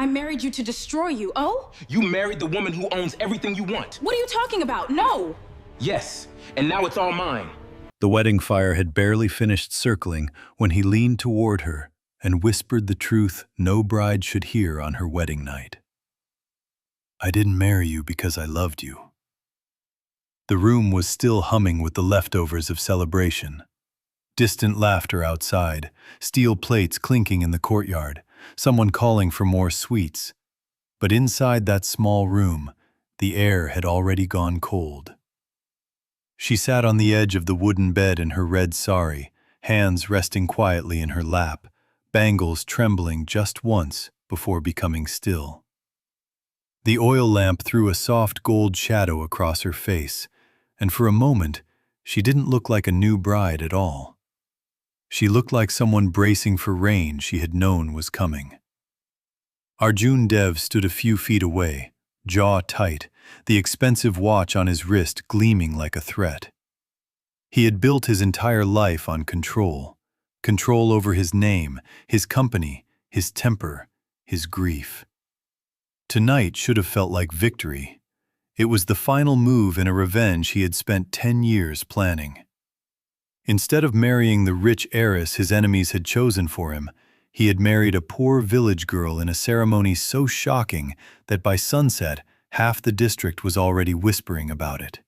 I married you to destroy you, oh? You married the woman who owns everything you want. What are you talking about? No! Yes, and now it's all mine. The wedding fire had barely finished circling when he leaned toward her and whispered the truth no bride should hear on her wedding night. I didn't marry you because I loved you. The room was still humming with the leftovers of celebration. Distant laughter outside, steel plates clinking in the courtyard, someone calling for more sweets. But inside that small room, the air had already gone cold. She sat on the edge of the wooden bed in her red sari, hands resting quietly in her lap, bangles trembling just once before becoming still. The oil lamp threw a soft gold shadow across her face, and for a moment, she didn't look like a new bride at all. She looked like someone bracing for rain she had known was coming. Arjun Dev stood a few feet away, jaw tight, the expensive watch on his wrist gleaming like a threat. He had built his entire life on control over his name, his company, his temper, his grief. Tonight should have felt like victory. It was the final move in a revenge he had spent 10 years planning. Instead of marrying the rich heiress his enemies had chosen for him, he had married a poor village girl in a ceremony so shocking that by sunset, half the district was already whispering about it.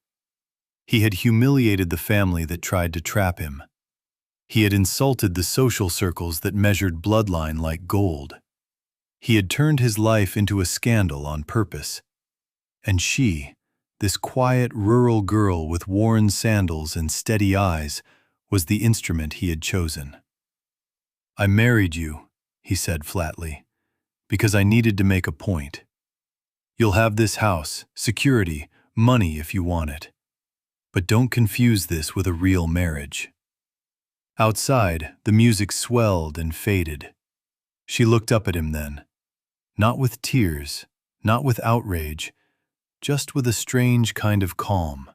He had humiliated the family that tried to trap him. He had insulted the social circles that measured bloodline like gold. He had turned his life into a scandal on purpose. And she, this quiet rural girl with worn sandals and steady eyes, was the instrument he had chosen. I married you, he said flatly, because I needed to make a point. You'll have this house, security, money if you want it. But don't confuse this with a real marriage. Outside, the music swelled and faded. She looked up at him then, not with tears, not with outrage, just with a strange kind of calm.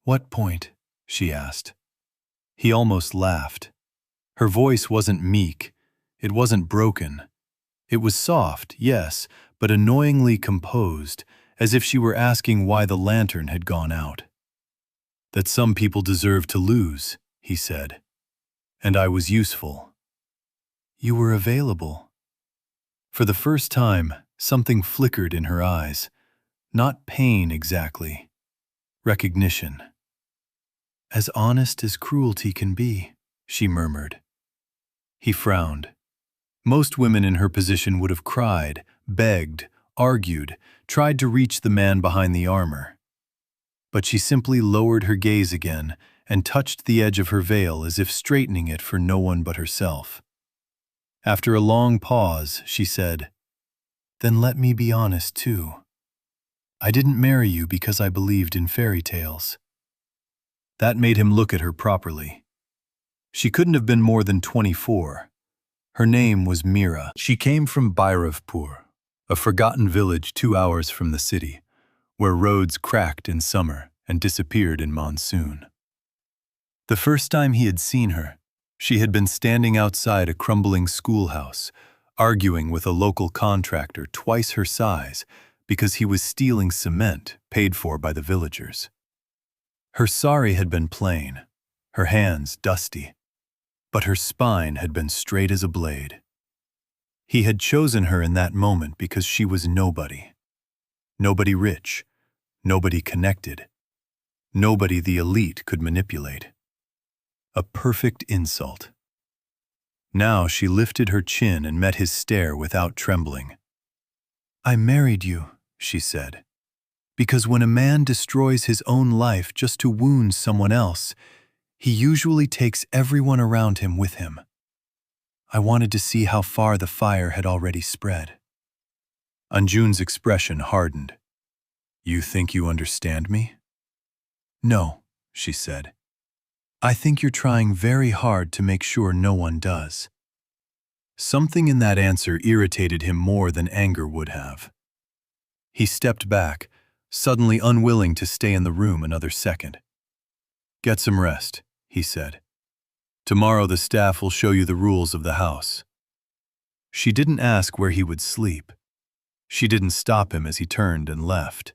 What point? She asked. He almost laughed. Her voice wasn't meek, it wasn't broken. It was soft, yes, but annoyingly composed, as if she were asking why the lantern had gone out. That some people deserve to lose, he said. And I was useful. You were available. For the first time, something flickered in her eyes. Not pain exactly. Recognition. As honest as cruelty can be, she murmured. He frowned. Most women in her position would have cried, begged, argued, tried to reach the man behind the armor. But she simply lowered her gaze again and touched the edge of her veil as if straightening it for no one but herself. After a long pause, she said, Then let me be honest too. I didn't marry you because I believed in fairy tales. That made him look at her properly. She couldn't have been more than 24. Her name was Mira. She came from Bhairavpur, a forgotten village 2 hours from the city, where roads cracked in summer and disappeared in monsoon. The first time he had seen her, she had been standing outside a crumbling schoolhouse, arguing with a local contractor twice her size because he was stealing cement paid for by the villagers. Her sari had been plain, her hands dusty, but her spine had been straight as a blade. He had chosen her in that moment because she was nobody. Nobody rich, nobody connected, nobody the elite could manipulate. A perfect insult. Now she lifted her chin and met his stare without trembling. I married you, she said, because when a man destroys his own life just to wound someone else, he usually takes everyone around him with him. I wanted to see how far the fire had already spread. Anjun's expression hardened. You think you understand me? No, she said. I think you're trying very hard to make sure no one does. Something in that answer irritated him more than anger would have. He stepped back, suddenly unwilling to stay in the room another second. Get some rest, he said. Tomorrow the staff will show you the rules of the house. She didn't ask where he would sleep. She didn't stop him as he turned and left.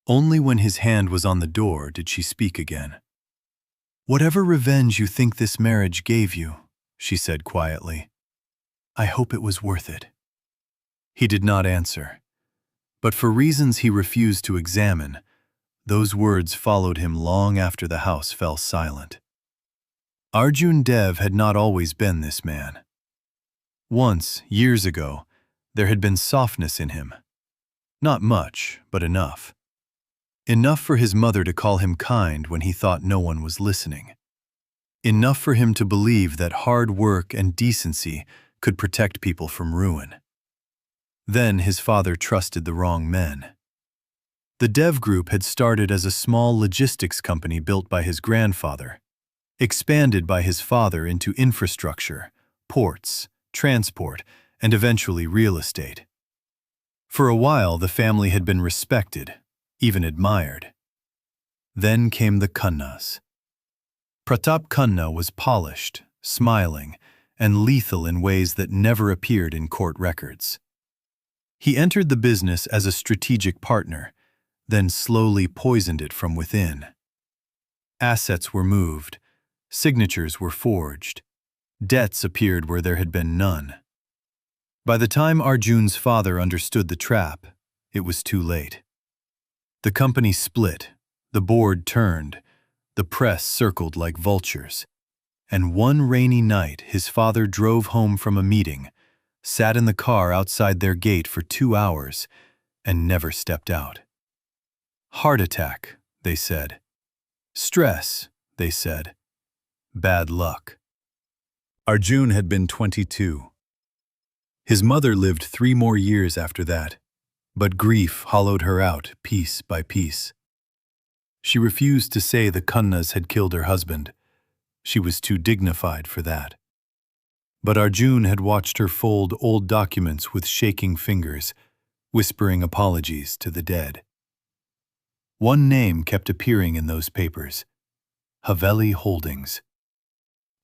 Only when his hand was on the door did she speak again. "Whatever revenge you think this marriage gave you," she said quietly, "I hope it was worth it." He did not answer, but for reasons he refused to examine, those words followed him long after the house fell silent. Arjun Dev had not always been this man. Once, years ago, there had been softness in him. Not much, but enough. Enough for his mother to call him kind when he thought no one was listening. Enough for him to believe that hard work and decency could protect people from ruin. Then his father trusted the wrong men. The Dev Group had started as a small logistics company built by his grandfather, expanded by his father into infrastructure, ports, transport, and eventually real estate. For a while, the family had been respected, even admired. Then came the Khannas. Pratap Khanna was polished, smiling, and lethal in ways that never appeared in court records. He entered the business as a strategic partner, then slowly poisoned it from within. Assets were moved, signatures were forged, debts appeared where there had been none. By the time Arjun's father understood the trap, it was too late. The company split, the board turned, the press circled like vultures, and one rainy night his father drove home from a meeting, sat in the car outside their gate for 2 hours, and never stepped out. Heart attack, they said. Stress, they said. Bad luck. Arjun had been 22. His mother lived 3 more years after that, but grief hollowed her out piece by piece. She refused to say the Khannas had killed her husband. She was too dignified for that. But Arjun had watched her fold old documents with shaking fingers, whispering apologies to the dead. One name kept appearing in those papers: Haveli Holdings.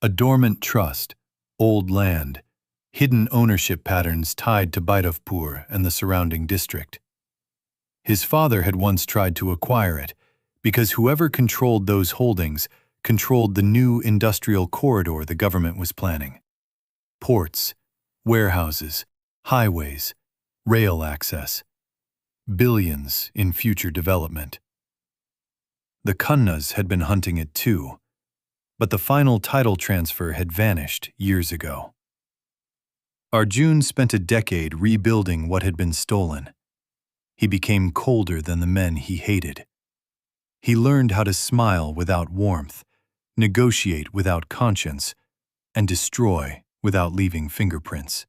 A dormant trust, old land, hidden ownership patterns tied to Bhaidavpur and the surrounding district. His father had once tried to acquire it, because whoever controlled those holdings controlled the new industrial corridor the government was planning. Ports, warehouses, highways, rail access. Billions in future development. The Khannas had been hunting it too, but the final title transfer had vanished years ago. Arjun spent a decade rebuilding what had been stolen. He became colder than the men he hated. He learned how to smile without warmth, negotiate without conscience, and destroy without leaving fingerprints.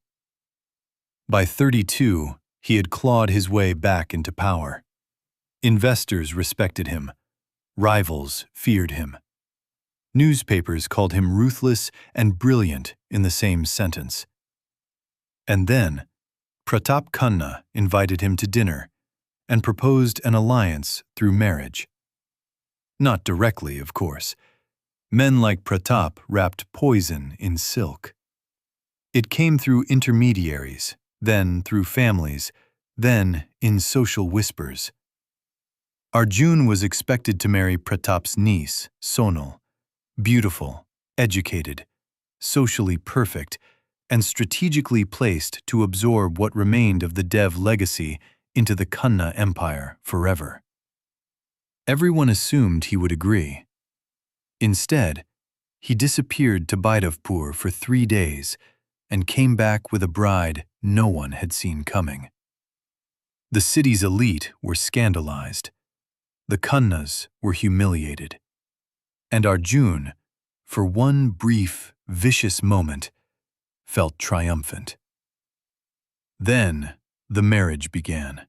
By 32, he had clawed his way back into power. Investors respected him. Rivals feared him. Newspapers called him ruthless and brilliant in the same sentence. And then, Pratap Khanna invited him to dinner and proposed an alliance through marriage. Not directly, of course. Men like Pratap wrapped poison in silk. It came through intermediaries, then through families, then in social whispers. Arjun was expected to marry Pratap's niece, Sonal, beautiful, educated, socially perfect, and strategically placed to absorb what remained of the Dev legacy into the Khanna empire forever. Everyone assumed he would agree. Instead, he disappeared to Bhaidavpur for 3 days and came back with a bride no one had seen coming. The city's elite were scandalized. The Khannas were humiliated. And Arjun, for one brief, vicious moment, felt triumphant. Then the marriage began.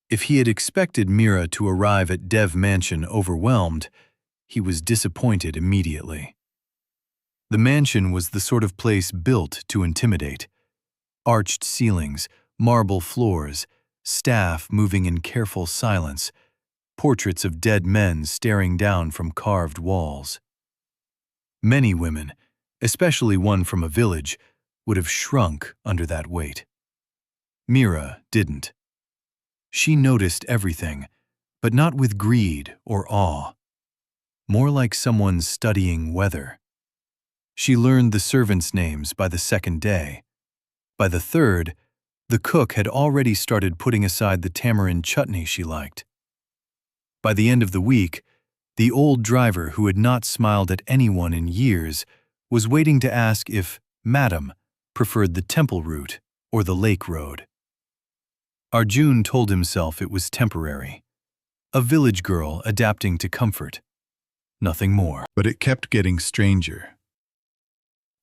If he had expected Mira to arrive at Dev Mansion overwhelmed, he was disappointed immediately. The mansion was the sort of place built to intimidate. Arched ceilings, marble floors, staff moving in careful silence, portraits of dead men staring down from carved walls. Many women, especially one from a village, would have shrunk under that weight. Mira didn't. She noticed everything, but not with greed or awe. More like someone studying weather. She learned the servants' names by the second day. By the third, the cook had already started putting aside the tamarind chutney she liked. By the end of the week, the old driver who had not smiled at anyone in years was waiting to ask if Madam preferred the temple route or the lake road. Arjun told himself it was temporary. A village girl adapting to comfort. Nothing more. But it kept getting stranger.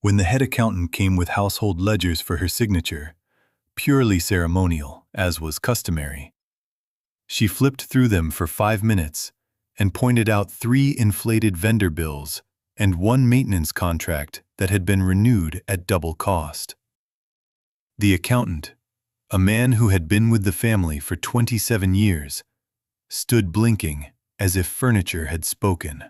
When the head accountant came with household ledgers for her signature, purely ceremonial, as was customary, she flipped through them for 5 minutes and pointed out 3 inflated vendor bills and 1 maintenance contract that had been renewed at double cost. The accountant, a man who had been with the family for 27 years, stood blinking as if furniture had spoken.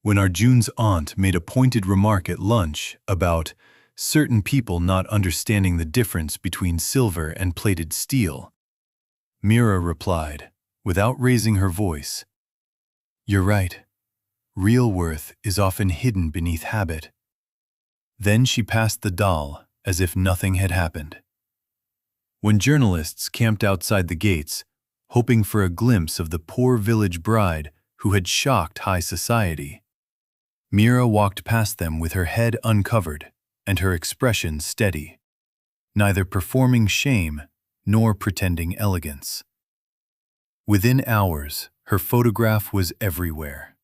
When Arjun's aunt made a pointed remark at lunch about certain people not understanding the difference between silver and plated steel, Mira replied, without raising her voice, "You're right. Real worth is often hidden beneath habit." Then she passed the dal as if nothing had happened. When journalists camped outside the gates, hoping for a glimpse of the poor village bride who had shocked high society, Mira walked past them with her head uncovered and her expression steady, neither performing shame nor pretending elegance. Within hours, her photograph was everywhere.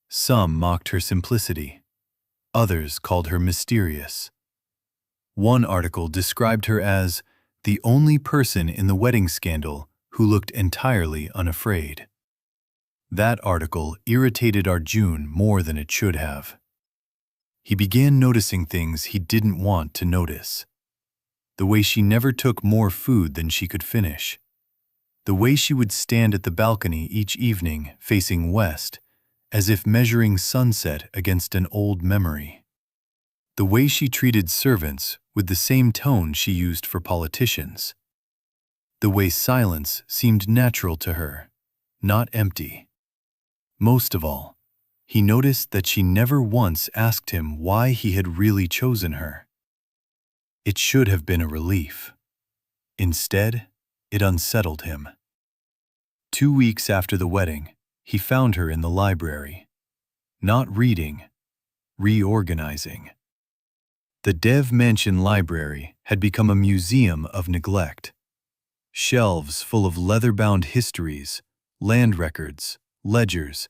Some mocked her simplicity. Others called her mysterious. One article described her as the only person in the wedding scandal who looked entirely unafraid. That article irritated Arjun more than it should have. He began noticing things he didn't want to notice. The way she never took more food than she could finish. The way she would stand at the balcony each evening facing west, as if measuring sunset against an old memory. The way she treated servants with the same tone she used for politicians. The way silence seemed natural to her, not empty. Most of all, he noticed that she never once asked him why he had really chosen her. It should have been a relief. Instead, it unsettled him. 2 weeks after the wedding, he found her in the library. Not reading, reorganizing. The Dev Mansion library had become a museum of neglect. Shelves full of leather-bound histories, land records, ledgers,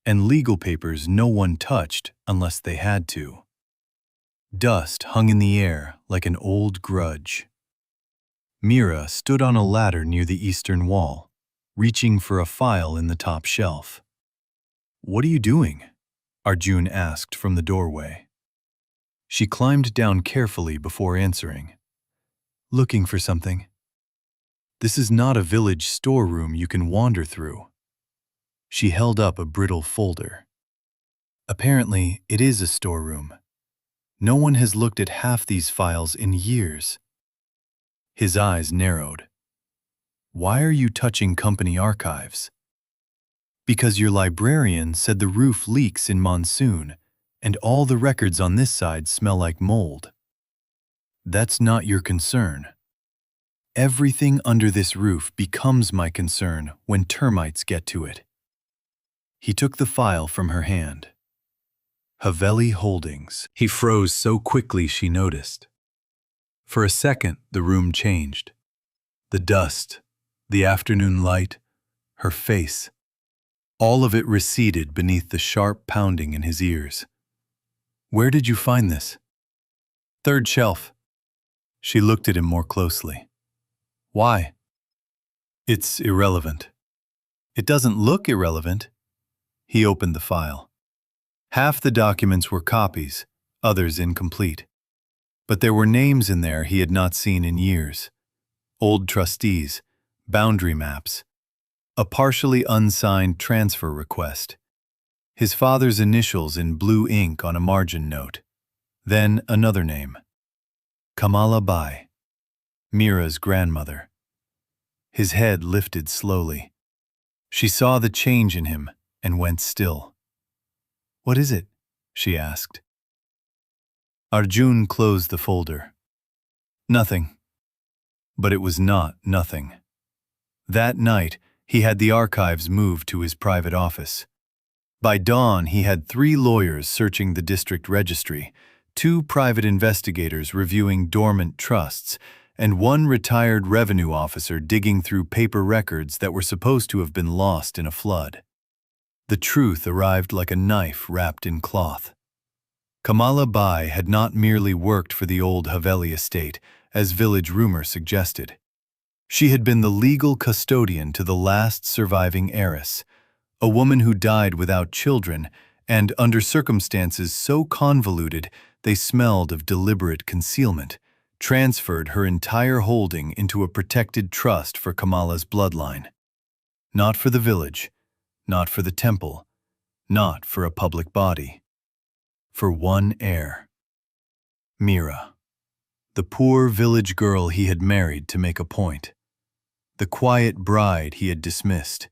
and legal papers no one touched unless they had to. Dust hung in the air like an old grudge. Mira stood on a ladder near the eastern wall, reaching for a file in the top shelf. "What are you doing?" Arjun asked from the doorway. She climbed down carefully before answering. "Looking for something. This is not a village storeroom you can wander through." She held up a brittle folder. "Apparently, it is a storeroom. No one has looked at half these files in years." His eyes narrowed. "Why are you touching company archives?" "Because your librarian said the roof leaks in monsoon, and all the records on this side smell like mold." "That's not your concern. Everything under this roof becomes my concern when termites get to it." He took the file from her hand. Haveli Holdings. He froze so quickly she noticed. For a second, the room changed. The dust, the afternoon light, her face. All of it receded beneath the sharp pounding in his ears. "Where did you find this?" "Third shelf." She looked at him more closely. "Why?" "It's irrelevant." "It doesn't look irrelevant." He opened the file. Half the documents were copies, others incomplete. But there were names in there he had not seen in years. Old trustees, boundary maps, a partially unsigned transfer request, his father's initials in blue ink on a margin note, then another name, Kamala Bai, Mira's grandmother. His head lifted slowly. She saw the change in him and went still. "What is it?" she asked. Arjun closed the folder. "Nothing." But it was not nothing. That night, he had the archives moved to his private office. By dawn, he had 3 lawyers searching the district registry, 2 private investigators reviewing dormant trusts, and 1 retired revenue officer digging through paper records that were supposed to have been lost in a flood. The truth arrived like a knife wrapped in cloth. Kamala Bai had not merely worked for the old Haveli estate, as village rumor suggested. She had been the legal custodian to the last surviving heiress, a woman who died without children and under circumstances so convoluted they smelled of deliberate concealment, transferred her entire holding into a protected trust for Kamala's bloodline. Not for the village, not for the temple, not for a public body. For one heir. Mira, the poor village girl he had married to make a point. The quiet bride he had dismissed.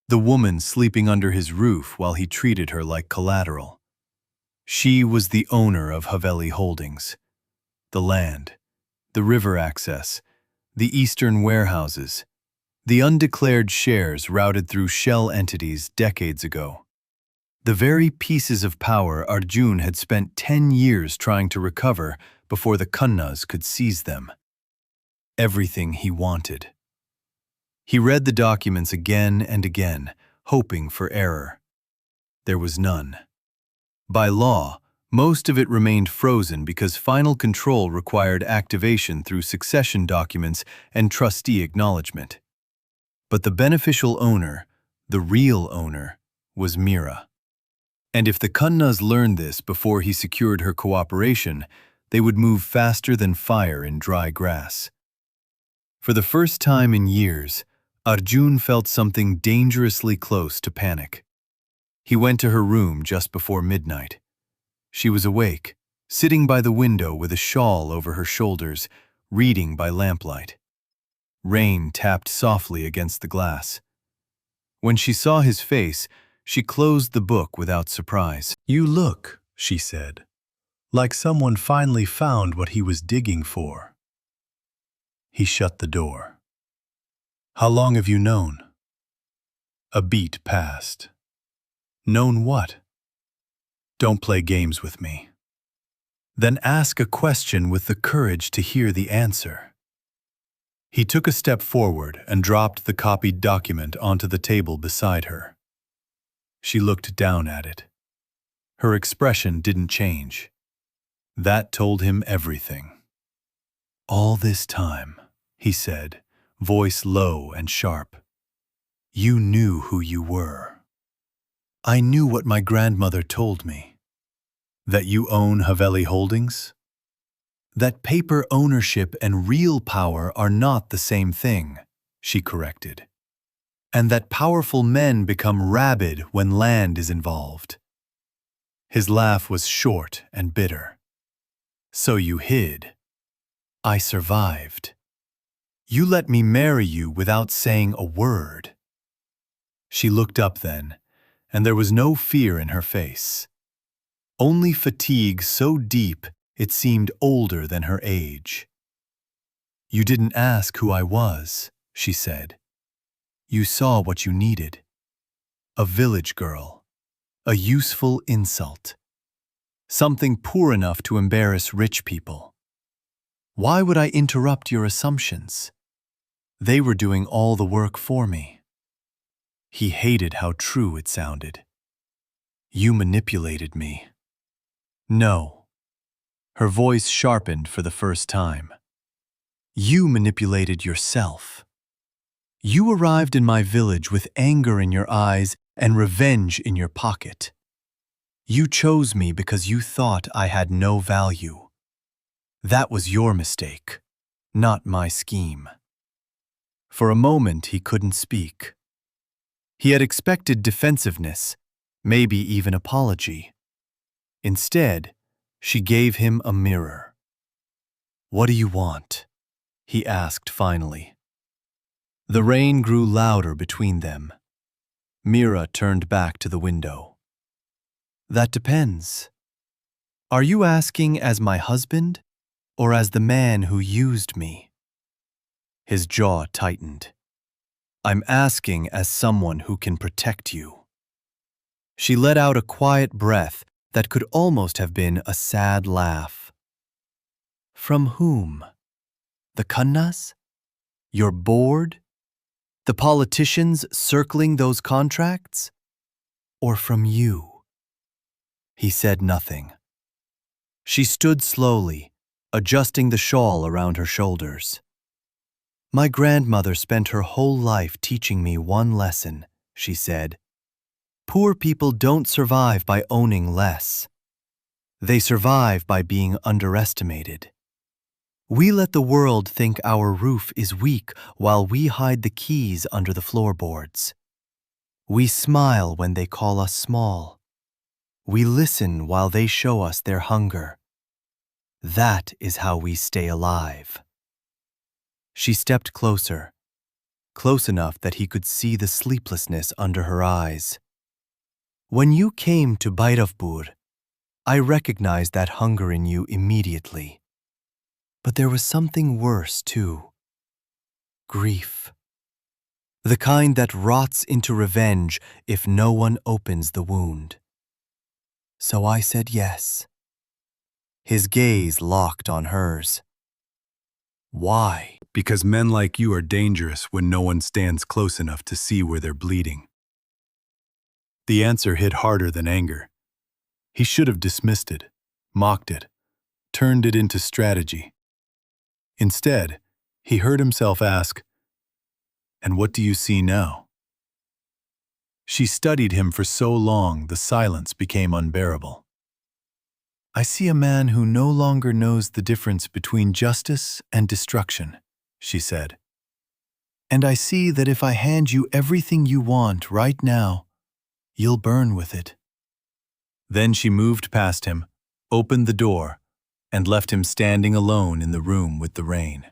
The woman sleeping under his roof while he treated her like collateral. She was the owner of Haveli Holdings. The land, the river access, the eastern warehouses, the undeclared shares routed through shell entities decades ago. The very pieces of power Arjun had spent 10 years trying to recover before the Khannas could seize them. Everything he wanted. He read the documents again and again, hoping for error. There was none. By law, most of it remained frozen because final control required activation through succession documents and trustee acknowledgement. But the beneficial owner, the real owner, was Mira. And if the Khannas learned this before he secured her cooperation, they would move faster than fire in dry grass. For the first time in years, Arjun felt something dangerously close to panic. He went to her room just before midnight. She was awake, sitting by the window with a shawl over her shoulders, reading by lamplight. Rain tapped softly against the glass. When she saw his face, she closed the book without surprise. "You look," she said, "like someone finally found what he was digging for." He shut the door. "How long have you known?" A beat passed. "Known what?" "Don't play games with me." "Then ask a question with the courage to hear the answer." He took a step forward and dropped the copied document onto the table beside her. She looked down at it. Her expression didn't change. That told him everything. "All this time," he said, voice low and sharp, "you knew who you were. I knew what my grandmother told me. That you own Haveli Holdings? That paper ownership and real power are not the same thing," she corrected. "And that powerful men become rabid when land is involved." His laugh was short and bitter. "So you hid. I survived. You let me marry you without saying a word." She looked up then, and there was no fear in her face. Only fatigue so deep it seemed older than her age. "You didn't ask who I was," she said. "You saw what you needed. A village girl. A useful insult. Something poor enough to embarrass rich people. Why would I interrupt your assumptions? They were doing all the work for me." He hated how true it sounded. "You manipulated me." "No." Her voice sharpened for the first time. "You manipulated yourself. You arrived in my village with anger in your eyes and revenge in your pocket. You chose me because you thought I had no value. That was your mistake, not my scheme." For a moment he couldn't speak. He had expected defensiveness, maybe even apology. Instead, she gave him a mirror. What do you want? He asked finally. The rain grew louder between them. Mira turned back to the window. That depends. Are you asking as my husband or as the man who used me? His jaw tightened. I'm asking as someone who can protect you. She let out a quiet breath that could almost have been a sad laugh. From whom? The Khannas? Your board? The politicians circling those contracts? Or from you? He said nothing. She stood slowly, adjusting the shawl around her shoulders. My grandmother spent her whole life teaching me one lesson, she said. Poor people don't survive by owning less. They survive by being underestimated. We let the world think our roof is weak while we hide the keys under the floorboards. We smile when they call us small. We listen while they show us their hunger. That is how we stay alive. She stepped closer, close enough that he could see the sleeplessness under her eyes. When you came to Bairavpur, I recognized that hunger in you immediately. But there was something worse, too. Grief. The kind that rots into revenge if no one opens the wound. So I said yes. His gaze locked on hers. Why? Because men like you are dangerous when no one stands close enough to see where they're bleeding. The answer hit harder than anger. He should have dismissed it, mocked it, turned it into strategy. Instead, he heard himself ask, "And what do you see now?" She studied him for so long the silence became unbearable. I see a man who no longer knows the difference between justice and destruction, she said. And I see that if I hand you everything you want right now, you'll burn with it. Then she moved past him, opened the door, and left him standing alone in the room with the rain.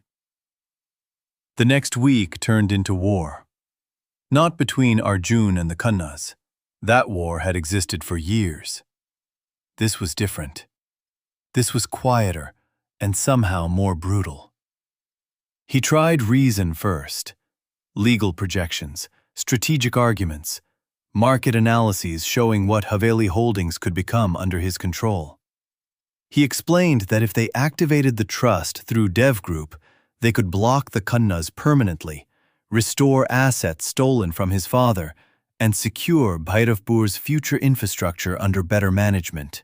The next week turned into war. Not between Arjun and the Khannas. That war had existed for years. This was different. This was quieter and somehow more brutal. He tried reason first. Legal projections, strategic arguments, market analyses showing what Haveli holdings could become under his control. He explained that if they activated the trust through Dev Group, they could block the Khannas permanently, restore assets stolen from his father, and secure Bhairavpur's future infrastructure under better management.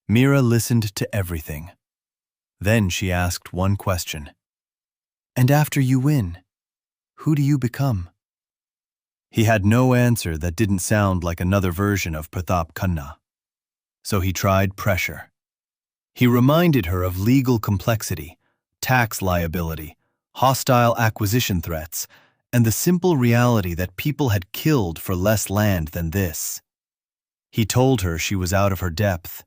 Mira listened to everything. Then she asked one question. And after you win, who do you become? He had no answer that didn't sound like another version of Pratap Khanna. So he tried pressure. He reminded her of legal complexity, tax liability, hostile acquisition threats, and the simple reality that people had killed for less land than this. He told her she was out of her depth.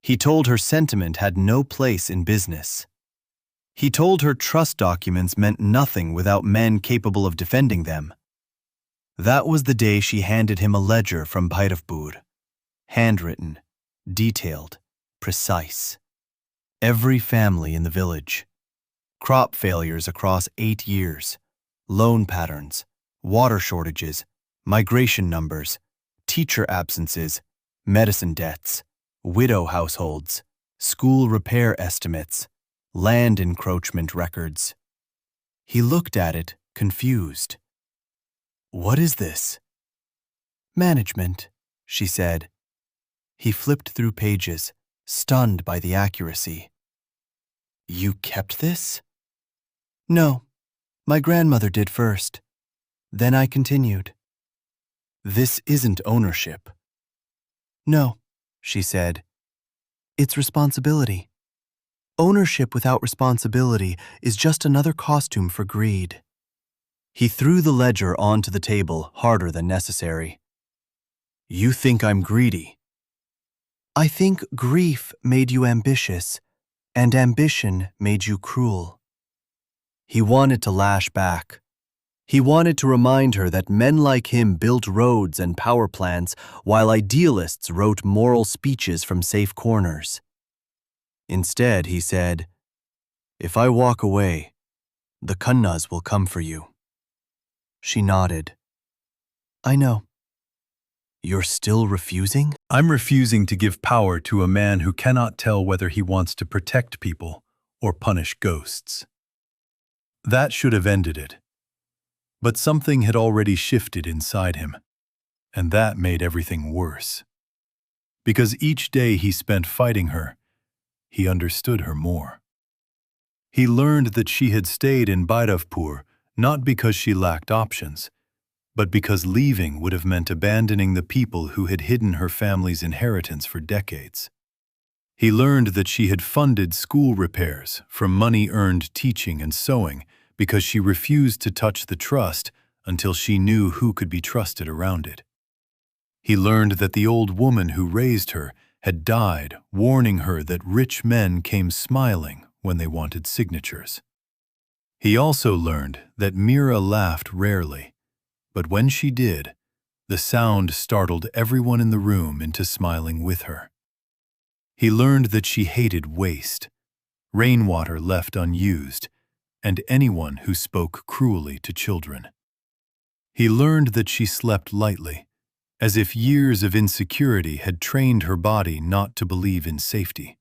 He told her sentiment had no place in business. He told her trust documents meant nothing without men capable of defending them. That was the day she handed him a ledger from Bhairavpur. Handwritten, detailed, precise. Every family in the village. Crop failures across 8 years. Loan patterns, water shortages, migration numbers, teacher absences, medicine debts, widow households, school repair estimates, land encroachment records. He looked at it, confused. What is this? Management, she said. He flipped through pages, stunned by the accuracy. You kept this? No, my grandmother did first. Then I continued. This isn't ownership. No, she said. It's responsibility. Ownership without responsibility is just another costume for greed. He threw the ledger onto the table harder than necessary. You think I'm greedy? I think grief made you ambitious, and ambition made you cruel. He wanted to lash back. He wanted to remind her that men like him built roads and power plants while idealists wrote moral speeches from safe corners. Instead, he said, "If I walk away, the Kannas will come for you." She nodded. "I know." "You're still refusing?" I'm refusing to give power to a man who cannot tell whether he wants to protect people or punish ghosts. That should have ended it. But something had already shifted inside him, and that made everything worse. Because each day he spent fighting her, he understood her more. He learned that she had stayed in Bairavpur not because she lacked options, but because leaving would have meant abandoning the people who had hidden her family's inheritance for decades. He learned that she had funded school repairs from money earned teaching and sewing because she refused to touch the trust until she knew who could be trusted around it. He learned that the old woman who raised her had died, warning her that rich men came smiling when they wanted signatures. He also learned that Mira laughed rarely, but when she did, the sound startled everyone in the room into smiling with her. He learned that she hated waste, rainwater left unused, and anyone who spoke cruelly to children. He learned that she slept lightly, as if years of insecurity had trained her body not to believe in safety.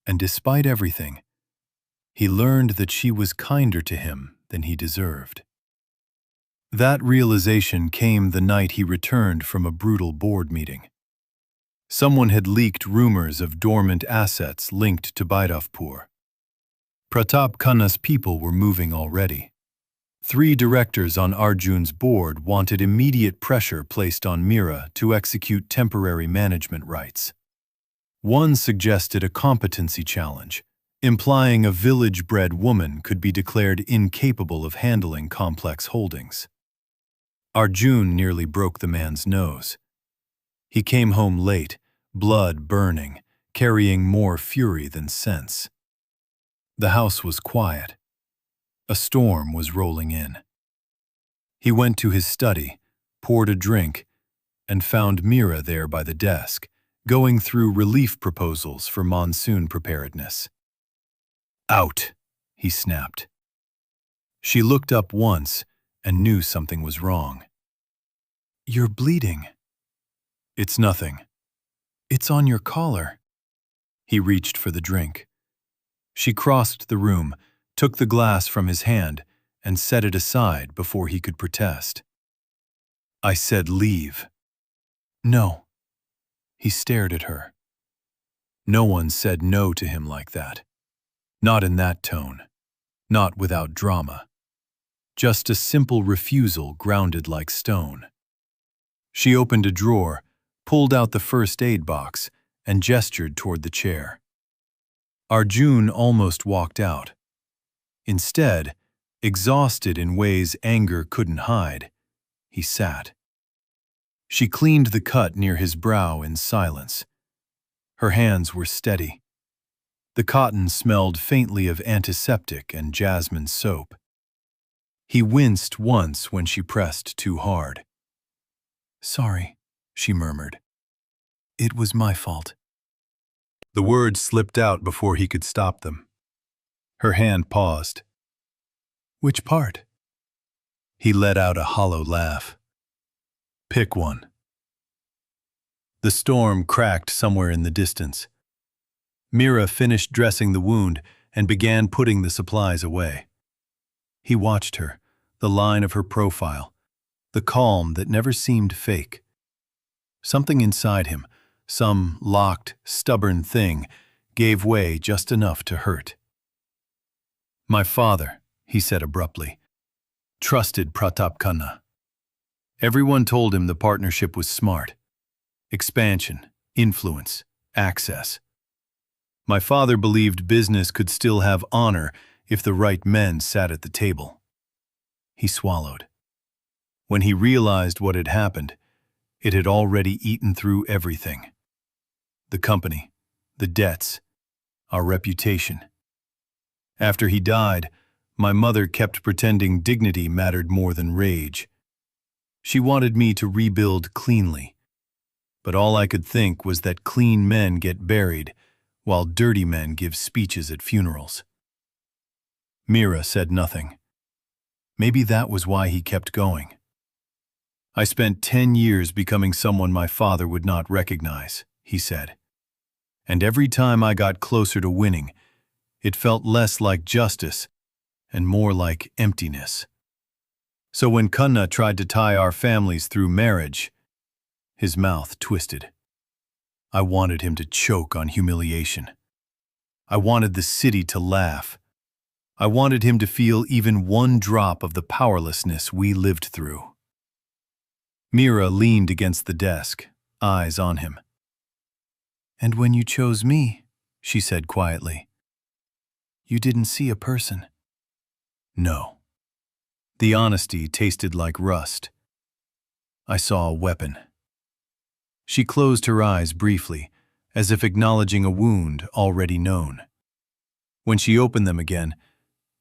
And despite everything, he learned that she was kinder to him than he deserved. That realization came the night he returned from a brutal board meeting. Someone had leaked rumors of dormant assets linked to Bairavpur. Pratap Khanna's people were moving already. 3 directors on Arjun's board wanted immediate pressure placed on Mira to execute temporary management rights. One suggested a competency challenge, implying a village-bred woman could be declared incapable of handling complex holdings. Arjun nearly broke the man's nose. He came home late, blood burning, carrying more fury than sense. The house was quiet. A storm was rolling in. He went to his study, poured a drink, and found Mira there by the desk, going through relief proposals for monsoon preparedness. "Out," he snapped. She looked up once and knew something was wrong. "You're bleeding." "It's nothing." "It's on your collar." He reached for the drink. She crossed the room, took the glass from his hand, and set it aside before he could protest. "I said leave." "No." He stared at her. No one said no to him like that. Not in that tone. Not without drama. Just a simple refusal grounded like stone. She opened a drawer, pulled out the first aid box, and gestured toward the chair. Arjun almost walked out. Instead, exhausted in ways anger couldn't hide, he sat. She cleaned the cut near his brow in silence. Her hands were steady. The cotton smelled faintly of antiseptic and jasmine soap. He winced once when she pressed too hard. "Sorry," she murmured. "It was my fault." The words slipped out before he could stop them. Her hand paused. "Which part?" He let out a hollow laugh. "Pick one." The storm cracked somewhere in the distance. Mira finished dressing the wound and began putting the supplies away. He watched her, the line of her profile, the calm that never seemed fake. Something inside him, some locked, stubborn thing, gave way just enough to hurt. "My father," he said abruptly, "trusted Pratap Khanna. Everyone told him the partnership was smart. Expansion, influence, access. My father believed business could still have honor if the right men sat at the table." He swallowed. When he realized what had happened, it had already eaten through everything. The company, the debts, our reputation. After he died, my mother kept pretending dignity mattered more than rage. She wanted me to rebuild cleanly, but all I could think was that clean men get buried, while dirty men give speeches at funerals. Mira said nothing. Maybe that was why he kept going. I spent 10 years becoming someone my father would not recognize, he said. And every time I got closer to winning, it felt less like justice and more like emptiness. So when Kunna tried to tie our families through marriage, his mouth twisted. I wanted him to choke on humiliation. I wanted the city to laugh. I wanted him to feel even one drop of the powerlessness we lived through. Mira leaned against the desk, eyes on him. "And when you chose me," she said quietly, "you didn't see a person." No. The honesty tasted like rust. I saw a weapon. She closed her eyes briefly, as if acknowledging a wound already known. When she opened them again,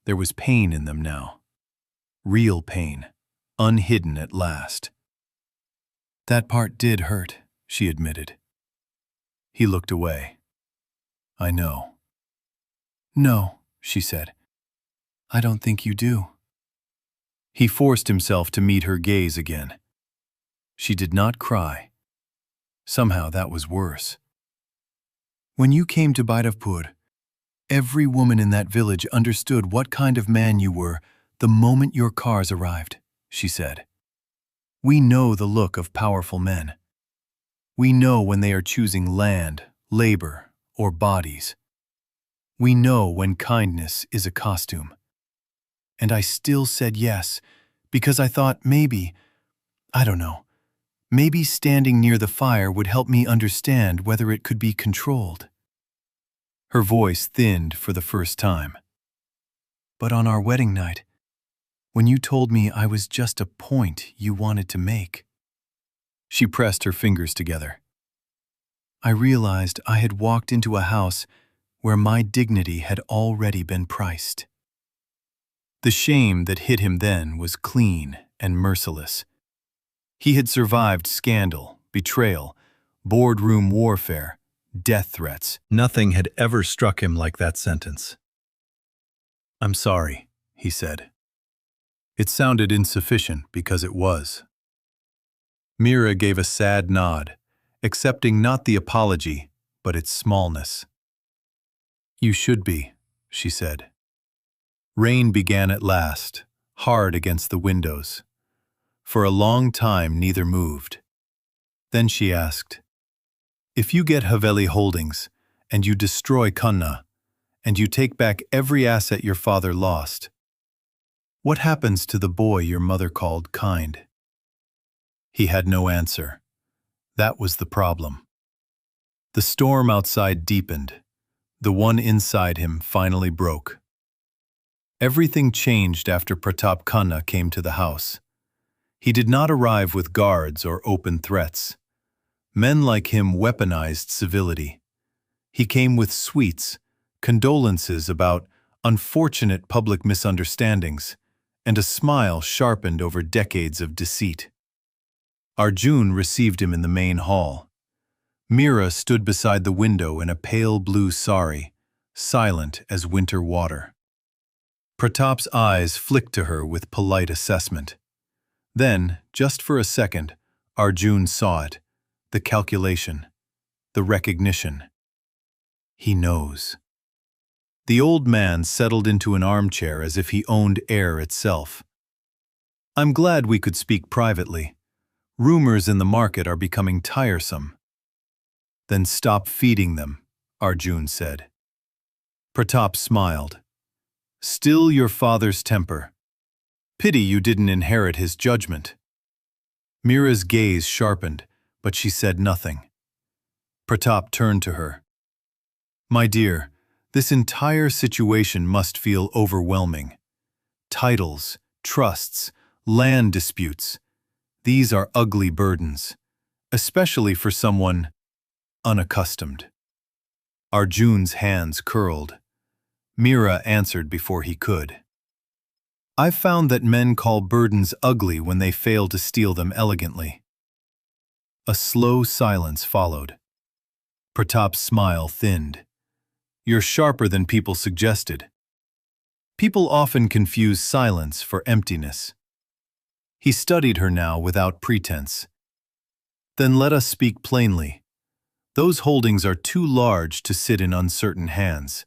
there was pain in them now. Real pain, unhidden at last. "That part did hurt," she admitted. He looked away. "I know." "No," she said. "I don't think you do." He forced himself to meet her gaze again. She did not cry. Somehow that was worse. "When you came to Bhairavpur, every woman in that village understood what kind of man you were the moment your cars arrived," she said. "We know the look of powerful men. We know when they are choosing land, labor, or bodies. We know when kindness is a costume. And I still said yes, because I thought maybe, I don't know, maybe standing near the fire would help me understand whether it could be controlled." Her voice thinned for the first time. "But on our wedding night, when you told me I was just a point you wanted to make," she pressed her fingers together, "I realized I had walked into a house where my dignity had already been priced." The shame that hit him then was clean and merciless. He had survived scandal, betrayal, boardroom warfare, death threats. Nothing had ever struck him like that sentence. "I'm sorry," he said. It sounded insufficient because it was. Mira gave a sad nod, accepting not the apology, but its smallness. "You should be," she said. Rain began at last, hard against the windows. For a long time neither moved. Then she asked, "If you get Haveli Holdings, and you destroy Kunna, and you take back every asset your father lost, what happens to the boy your mother called kind?" He had no answer. That was the problem. The storm outside deepened. The one inside him finally broke. Everything changed after Pratap Khanna came to the house. He did not arrive with guards or open threats. Men like him weaponized civility. He came with sweets, condolences about unfortunate public misunderstandings, and a smile sharpened over decades of deceit. Arjun received him in the main hall. Mira stood beside the window in a pale blue sari, silent as winter water. Pratap's eyes flicked to her with polite assessment. Then, just for a second, Arjun saw it, the calculation, the recognition. He knows. The old man settled into an armchair as if he owned air itself. "I'm glad we could speak privately. Rumors in the market are becoming tiresome." "Then stop feeding them," Arjun said. Pratap smiled. "Still your father's temper. Pity you didn't inherit his judgment." Mira's gaze sharpened, but she said nothing. Pratap turned to her. "My dear, this entire situation must feel overwhelming. Titles, trusts, land disputes. These are ugly burdens, especially for someone unaccustomed." Arjun's hands curled. Mira answered before he could. I've found that men call burdens ugly when they fail to steal them elegantly. A slow silence followed. Pratap's smile thinned. You're sharper than people suggested. People often confuse silence for emptiness. He studied her now without pretense. Then let us speak plainly. Those holdings are too large to sit in uncertain hands.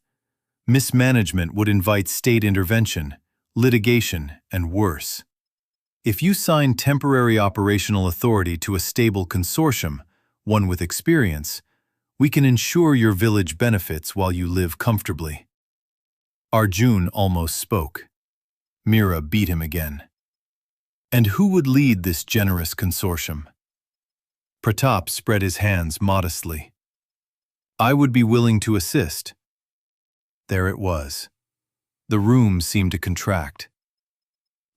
Mismanagement would invite state intervention, litigation, and worse. If you sign temporary operational authority to a stable consortium, one with experience, we can ensure your village benefits while you live comfortably. Arjun almost spoke. Mira beat him again. And who would lead this generous consortium? Pratap spread his hands modestly. I would be willing to assist. There it was. The room seemed to contract.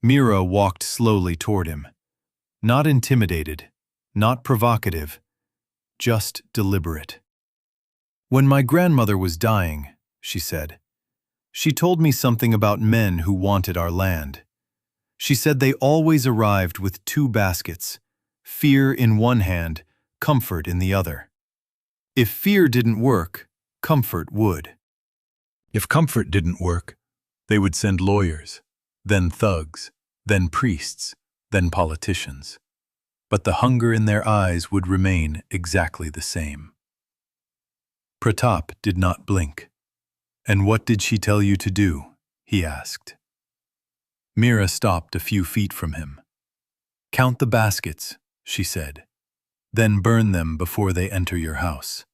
Mira walked slowly toward him. Not intimidated, not provocative, just deliberate. When my grandmother was dying, she said, she told me something about men who wanted our land. She said they always arrived with two baskets, fear in one hand, comfort in the other. If fear didn't work, comfort would. If comfort didn't work, they would send lawyers, then thugs, then priests, then politicians. But the hunger in their eyes would remain exactly the same. Pratap did not blink. And what did she tell you to do? He asked. Mira stopped a few feet from him. Count the baskets, she said. Then burn them before they enter your house.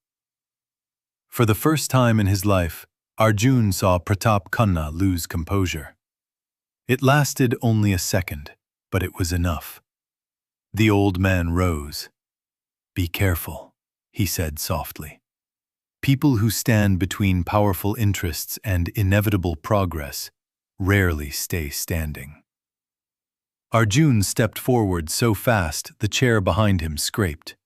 For the first time in his life, Arjun saw Pratap Khanna lose composure. It lasted only a second, but it was enough. The old man rose. Be careful, he said softly. People who stand between powerful interests and inevitable progress rarely stay standing. Arjun stepped forward so fast the chair behind him scraped.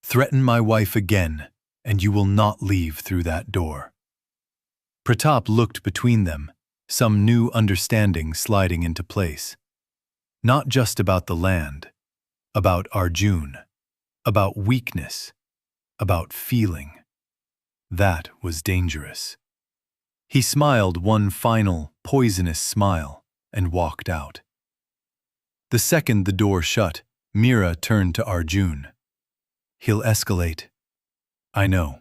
Threaten my wife again, and you will not leave through that door. Pratap looked between them, some new understanding sliding into place. Not just about the land, about Arjun, about weakness, about feeling. That was dangerous. He smiled one final, poisonous smile and walked out. The second the door shut, Mira turned to Arjun. He'll escalate. I know.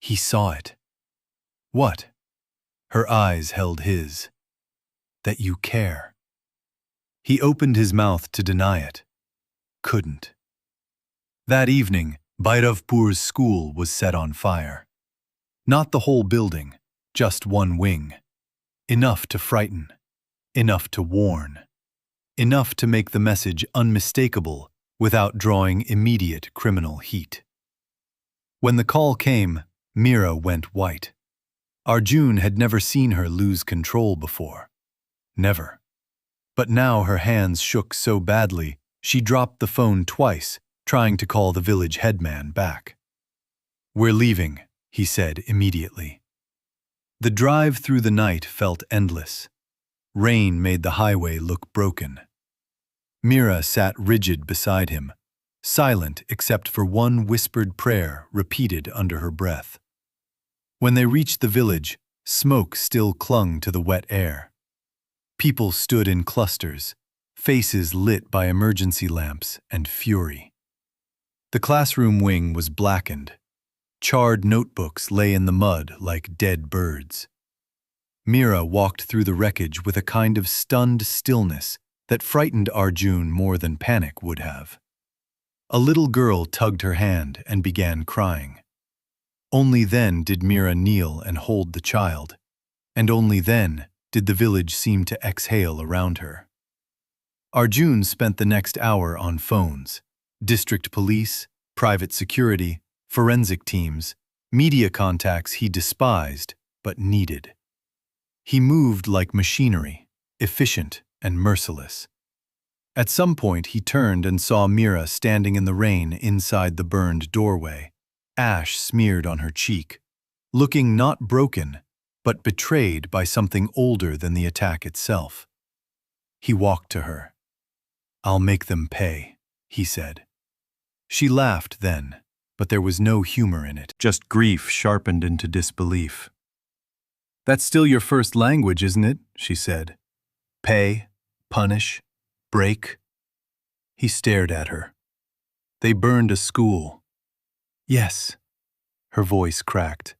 He saw it. What? Her eyes held his. That you care. He opened his mouth to deny it. Couldn't. That evening, Bhairavpur's school was set on fire. Not the whole building, just one wing. Enough to frighten. Enough to warn. Enough to make the message unmistakable without drawing immediate criminal heat. When the call came, Mira went white. Arjun had never seen her lose control before. Never. But now her hands shook so badly, she dropped the phone twice, trying to call the village headman back. We're leaving, he said immediately. The drive through the night felt endless. Rain made the highway look broken. Mira sat rigid beside him, silent except for one whispered prayer repeated under her breath. When they reached the village, smoke still clung to the wet air. People stood in clusters, faces lit by emergency lamps and fury. The classroom wing was blackened. Charred notebooks lay in the mud like dead birds. Mira walked through the wreckage with a kind of stunned stillness that frightened Arjun more than panic would have. A little girl tugged her hand and began crying. Only then did Mira kneel and hold the child, and only then did the village seem to exhale around her. Arjun spent the next hour on phones, district police, private security, forensic teams, media contacts he despised but needed. He moved like machinery, efficient and merciless. At some point he turned and saw Mira standing in the rain inside the burned doorway, ash smeared on her cheek, looking not broken, but betrayed by something older than the attack itself. He walked to her. "I'll make them pay," he said. She laughed then, but there was no humor in it, just grief sharpened into disbelief. "That's still your first language, isn't it?" she said. "Pay, punish, break." He stared at her. "They burned a school." "Yes," her voice cracked.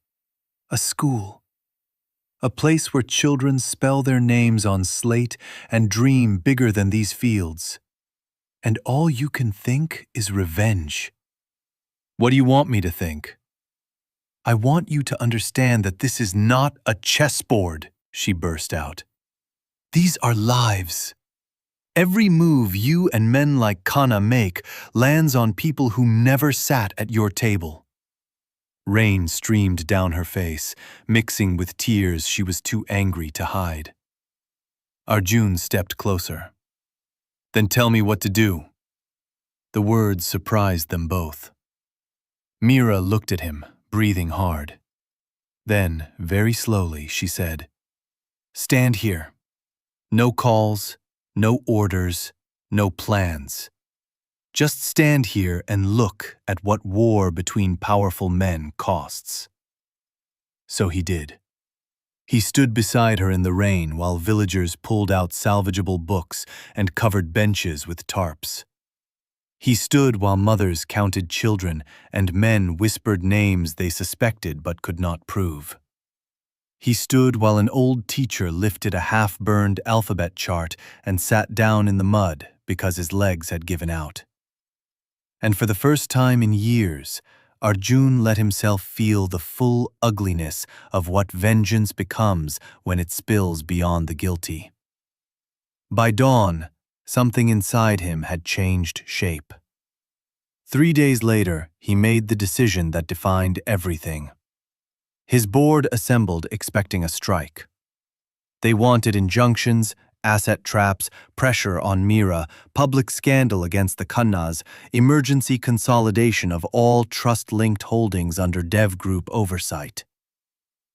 "A school. A place where children spell their names on slate and dream bigger than these fields. And all you can think is revenge." "What do you want me to think?" "I want you to understand that this is not a chessboard," she burst out. "These are lives. Every move you and men like Kana make lands on people who never sat at your table." Rain streamed down her face, mixing with tears she was too angry to hide. Arjun stepped closer. "Then tell me what to do." The words surprised them both. Mira looked at him, breathing hard. Then, very slowly, she said, "Stand here. No calls, no orders, no plans. Just stand here and look at what war between powerful men costs." So he did. He stood beside her in the rain while villagers pulled out salvageable books and covered benches with tarps. He stood while mothers counted children and men whispered names they suspected but could not prove. He stood while an old teacher lifted a half-burned alphabet chart and sat down in the mud because his legs had given out. And for the first time in years, Arjun let himself feel the full ugliness of what vengeance becomes when it spills beyond the guilty. By dawn, something inside him had changed shape. 3 days later, he made the decision that defined everything. His board assembled expecting a strike. They wanted injunctions, asset traps, pressure on Mira, public scandal against the Khannas, emergency consolidation of all trust-linked holdings under Dev Group oversight.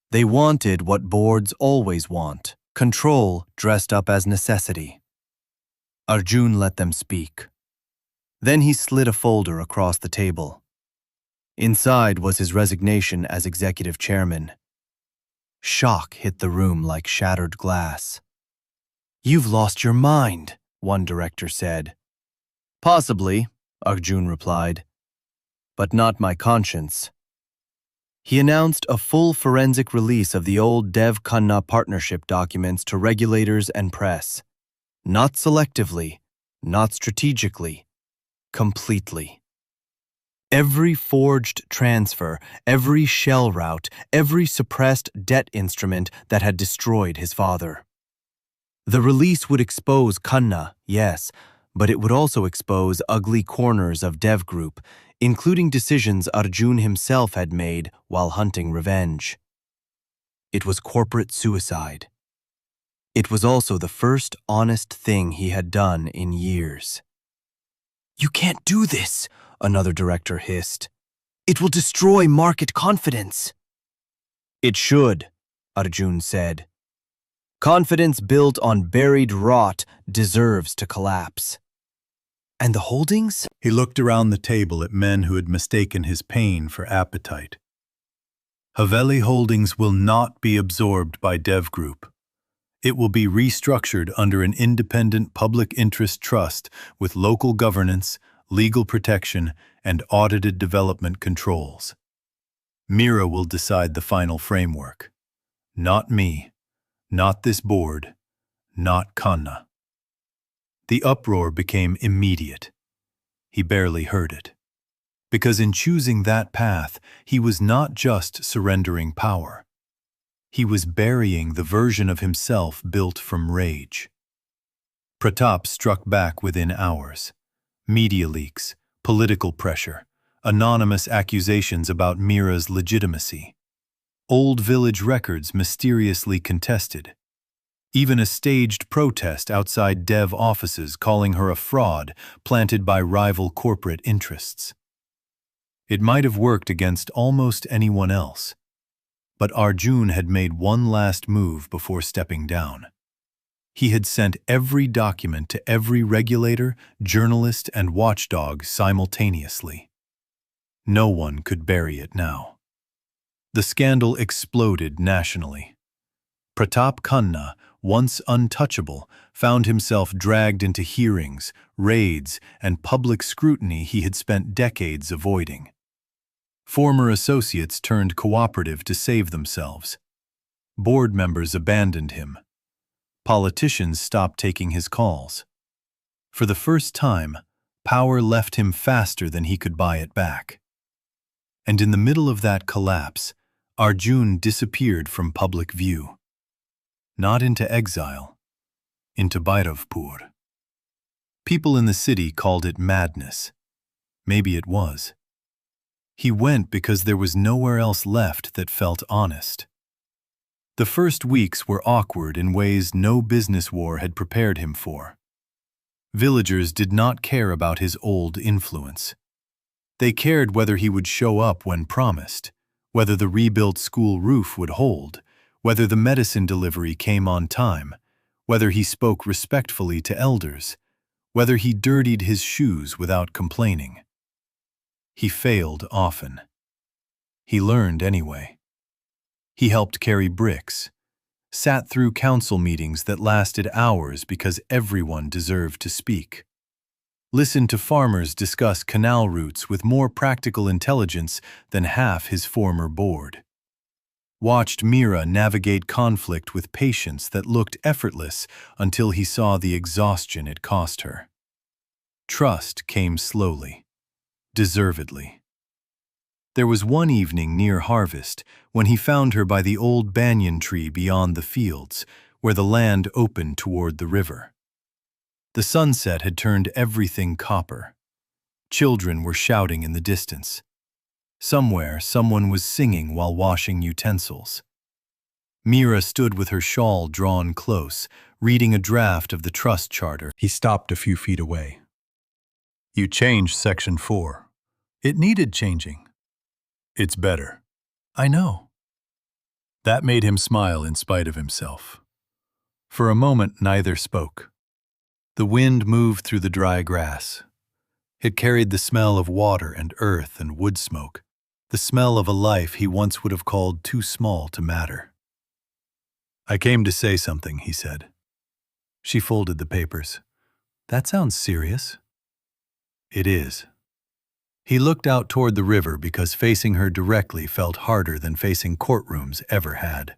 They wanted what boards always want, control dressed up as necessity. Arjun let them speak. Then he slid a folder across the table. Inside was his resignation as executive chairman. Shock hit the room like shattered glass. "You've lost your mind," one director said. "Possibly," Arjun replied, "but not my conscience." He announced a full forensic release of the old Dev-Khanna partnership documents to regulators and press. Not selectively, not strategically, completely. Every forged transfer, every shell route, every suppressed debt instrument that had destroyed his father. The release would expose Khanna, yes, but it would also expose ugly corners of Dev Group, including decisions Arjun himself had made while hunting revenge. It was corporate suicide. It was also the first honest thing he had done in years. "You can't do this," another director hissed. "It will destroy market confidence." "It should," Arjun said. "Confidence built on buried rot deserves to collapse." "And the holdings?" He looked around the table at men who had mistaken his pain for appetite. "Haveli Holdings will not be absorbed by Dev Group. It will be restructured under an independent public interest trust with local governance, legal protection, and audited development controls. Mira will decide the final framework. Not me, not this board, not Khanna." The uproar became immediate. He barely heard it. Because in choosing that path, he was not just surrendering power. He was burying the version of himself built from rage. Pratap struck back within hours. Media leaks, political pressure, anonymous accusations about Mira's legitimacy. Old village records mysteriously contested. Even a staged protest outside Dev offices calling her a fraud planted by rival corporate interests. It might have worked against almost anyone else. But Arjun had made one last move before stepping down. He had sent every document to every regulator, journalist, and watchdog simultaneously. No one could bury it now. The scandal exploded nationally. Pratap Khanna, once untouchable, found himself dragged into hearings, raids, and public scrutiny he had spent decades avoiding. Former associates turned cooperative to save themselves. Board members abandoned him. Politicians stopped taking his calls. For the first time, power left him faster than he could buy it back. And in the middle of that collapse, Arjun disappeared from public view. Not into exile, into Bhairavpur. People in the city called it madness. Maybe it was. He went because there was nowhere else left that felt honest. The first weeks were awkward in ways no business war had prepared him for. Villagers did not care about his old influence. They cared whether he would show up when promised, whether the rebuilt school roof would hold, whether the medicine delivery came on time, whether he spoke respectfully to elders, whether he dirtied his shoes without complaining. He failed often. He learned anyway. He helped carry bricks, sat through council meetings that lasted hours because everyone deserved to speak, listened to farmers discuss canal routes with more practical intelligence than half his former board, watched Meera navigate conflict with patience that looked effortless until he saw the exhaustion it cost her. Trust came slowly, deservedly. There was one evening near harvest when he found her by the old banyan tree beyond the fields, where the land opened toward the river. The sunset had turned everything copper. Children were shouting in the distance. Somewhere, someone was singing while washing utensils. Meera stood with her shawl drawn close, reading a draft of the trust charter. He stopped a few feet away. "You changed Section 4. It needed changing. It's better." "I know." That made him smile in spite of himself. For a moment, neither spoke. The wind moved through the dry grass. It carried the smell of water and earth and wood smoke, the smell of a life he once would have called too small to matter. "I came to say something," he said. She folded the papers. "That sounds serious." "It is." He looked out toward the river because facing her directly felt harder than facing courtrooms ever had.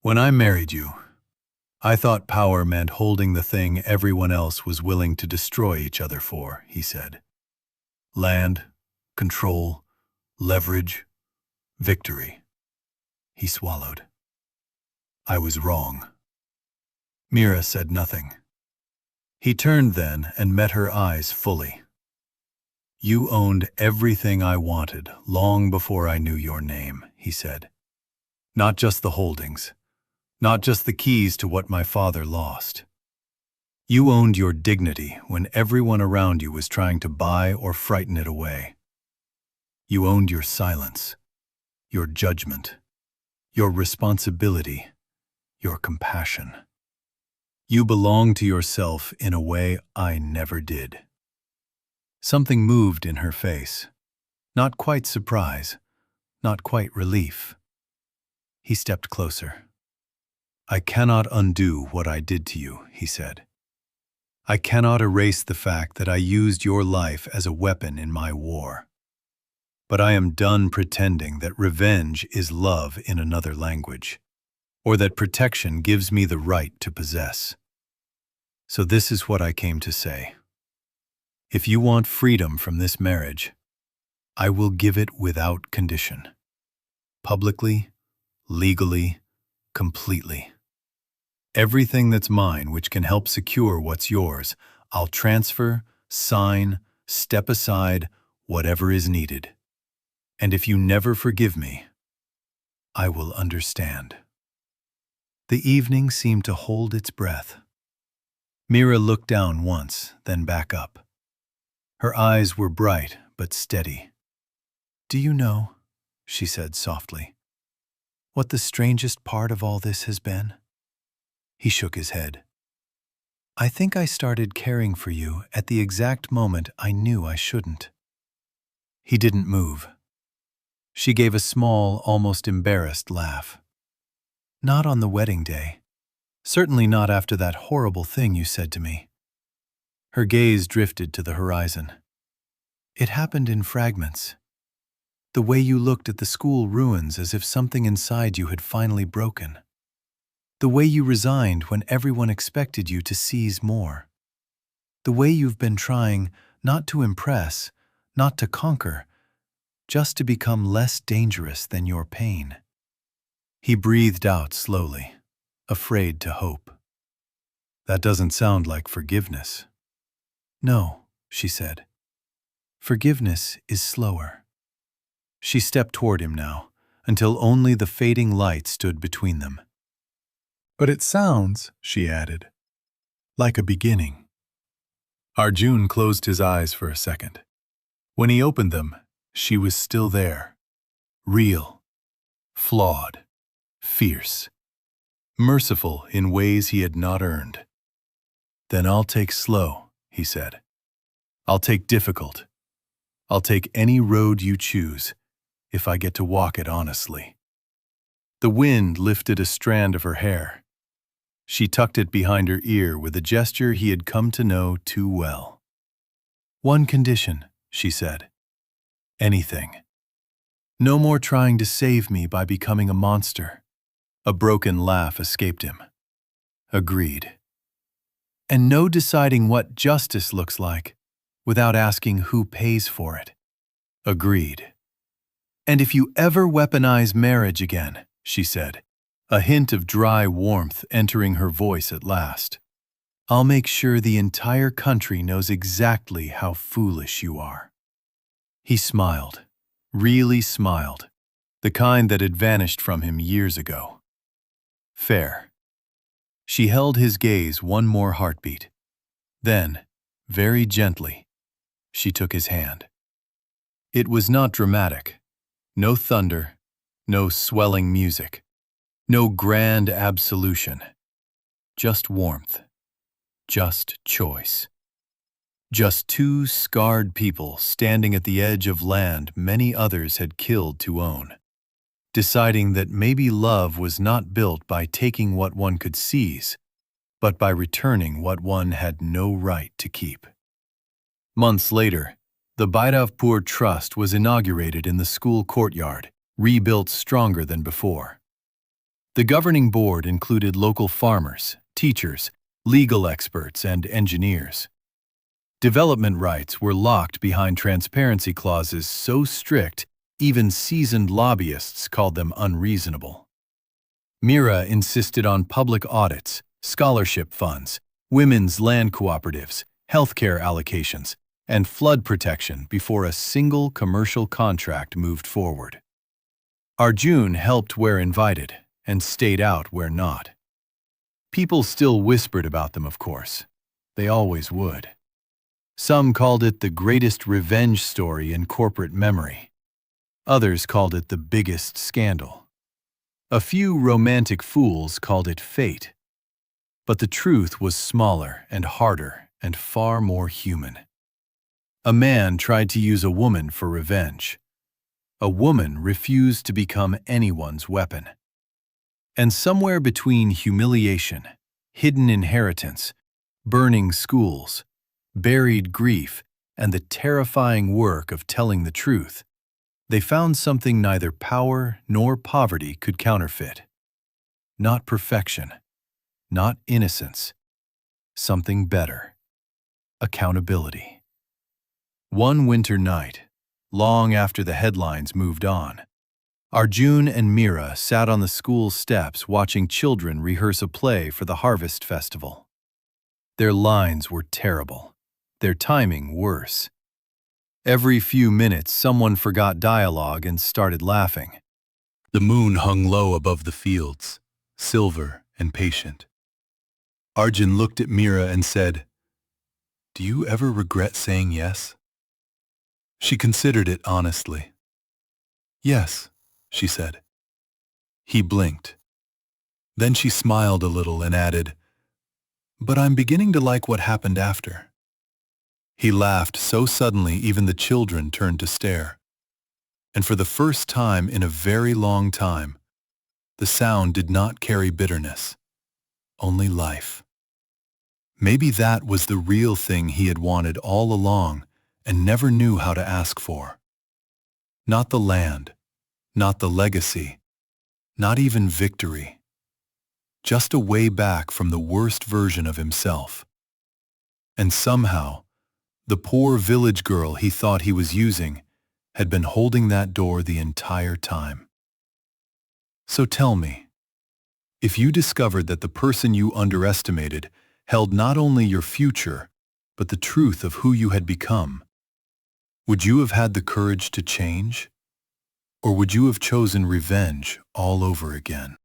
"When I married you, I thought power meant holding the thing everyone else was willing to destroy each other for," he said. "Land, control, leverage, victory." He swallowed. "I was wrong." Meera said nothing. He turned then and met her eyes fully. "You owned everything I wanted long before I knew your name," he said. "Not just the holdings, not just the keys to what my father lost. You owned your dignity when everyone around you was trying to buy or frighten it away. You owned your silence, your judgment, your responsibility, your compassion. You belonged to yourself in a way I never did." Something moved in her face. Not quite surprise, not quite relief. He stepped closer. "I cannot undo what I did to you," he said. "I cannot erase the fact that I used your life as a weapon in my war. But I am done pretending that revenge is love in another language, or that protection gives me the right to possess. So this is what I came to say. If you want freedom from this marriage, I will give it without condition. Publicly, legally, completely. Everything that's mine which can help secure what's yours, I'll transfer, sign, step aside, whatever is needed. And if you never forgive me, I will understand." The evening seemed to hold its breath. Meera looked down once, then back up. Her eyes were bright but steady. "Do you know," she said softly, what the strangest part of all this has been? He shook his head. I think I started caring for you at the exact moment I knew I shouldn't. He didn't move. She gave a small, almost embarrassed laugh. Not on the wedding day. Certainly not after that horrible thing you said to me. Her gaze drifted to the horizon. It happened in fragments. The way you looked at the school ruins as if something inside you had finally broken. The way you resigned when everyone expected you to seize more. The way you've been trying not to impress, not to conquer, just to become less dangerous than your pain. He breathed out slowly, afraid to hope. That doesn't sound like forgiveness. No, she said. Forgiveness is slower. She stepped toward him now, until only the fading light stood between them. But it sounds, she added, like a beginning. Arjun closed his eyes for a second. When he opened them, she was still there. Real, flawed, fierce, merciful in ways he had not earned. Then I'll take slow, he said. I'll take difficult. I'll take any road you choose, if I get to walk it honestly. The wind lifted a strand of her hair. She tucked it behind her ear with a gesture he had come to know too well. One condition, she said. Anything. No more trying to save me by becoming a monster. A broken laugh escaped him. Agreed. And no deciding what justice looks like without asking who pays for it. Agreed. And if you ever weaponize marriage again, she said, a hint of dry warmth entering her voice at last, I'll make sure the entire country knows exactly how foolish you are. He smiled, really smiled, the kind that had vanished from him years ago. Fair. She held his gaze one more heartbeat. Then, very gently, she took his hand. It was not dramatic. No thunder, no swelling music, no grand absolution. Just warmth, just choice. Just two scarred people standing at the edge of land many others had killed to own, deciding that maybe love was not built by taking what one could seize, but by returning what one had no right to keep. Months later, the Bairavpur Trust was inaugurated in the school courtyard, rebuilt stronger than before. The governing board included local farmers, teachers, legal experts, and engineers. Development rights were locked behind transparency clauses so strict even seasoned lobbyists called them unreasonable. Mira insisted on public audits, scholarship funds, women's land cooperatives, healthcare allocations, and flood protection before a single commercial contract moved forward. Arjun helped where invited and stayed out where not. People still whispered about them, of course. They always would. Some called it the greatest revenge story in corporate memory. Others called it the biggest scandal. A few romantic fools called it fate. But the truth was smaller and harder and far more human. A man tried to use a woman for revenge. A woman refused to become anyone's weapon. And somewhere between humiliation, hidden inheritance, burning schools, buried grief, and the terrifying work of telling the truth, they found something neither power nor poverty could counterfeit. Not perfection, not innocence, something better. Accountability. One winter night, long after the headlines moved on, Arjun and Mira sat on the school steps watching children rehearse a play for the Harvest Festival. Their lines were terrible, their timing worse. Every few minutes, someone forgot dialogue and started laughing. The moon hung low above the fields, silver and patient. Arjun looked at Mira and said, "Do you ever regret saying yes?" She considered it honestly. "Yes," she said. He blinked. Then she smiled a little and added, "But I'm beginning to like what happened after." He laughed so suddenly even the children turned to stare. And for the first time in a very long time, the sound did not carry bitterness, only life. Maybe that was the real thing he had wanted all along and never knew how to ask for. Not the land, not the legacy, not even victory. Just a way back from the worst version of himself. And somehow, the poor village girl he thought he was using had been holding that door the entire time. So tell me, if you discovered that the person you underestimated held not only your future, but the truth of who you had become, would you have had the courage to change? Or would you have chosen revenge all over again?